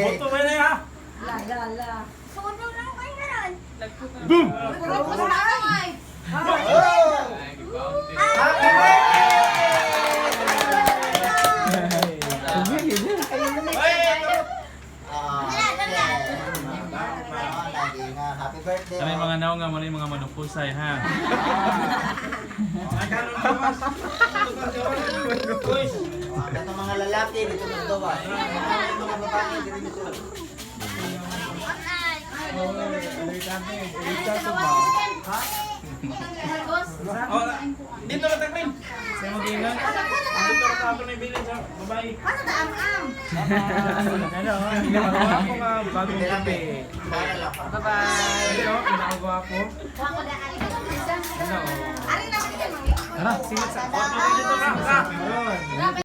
Boto ba na ha? Lala. Suno lang kayo na ron. Boom! Happy Happy birthday. Kami mga naong nga muna yung mga manupusay ha. Ito mga lalaki, dito magdawa. Ito mga babae, dito dito. Dito na takmin. Sa mga gingan. Dito na tapo na ibilin sa babae. Ano na am-am? Ano? Ginagawa ko nga bagong kape. Bye-bye. Ano? Ginagawa ko. Wako na ari. Ano? Ari na kita mga. Tara, singit sa. Ano dito?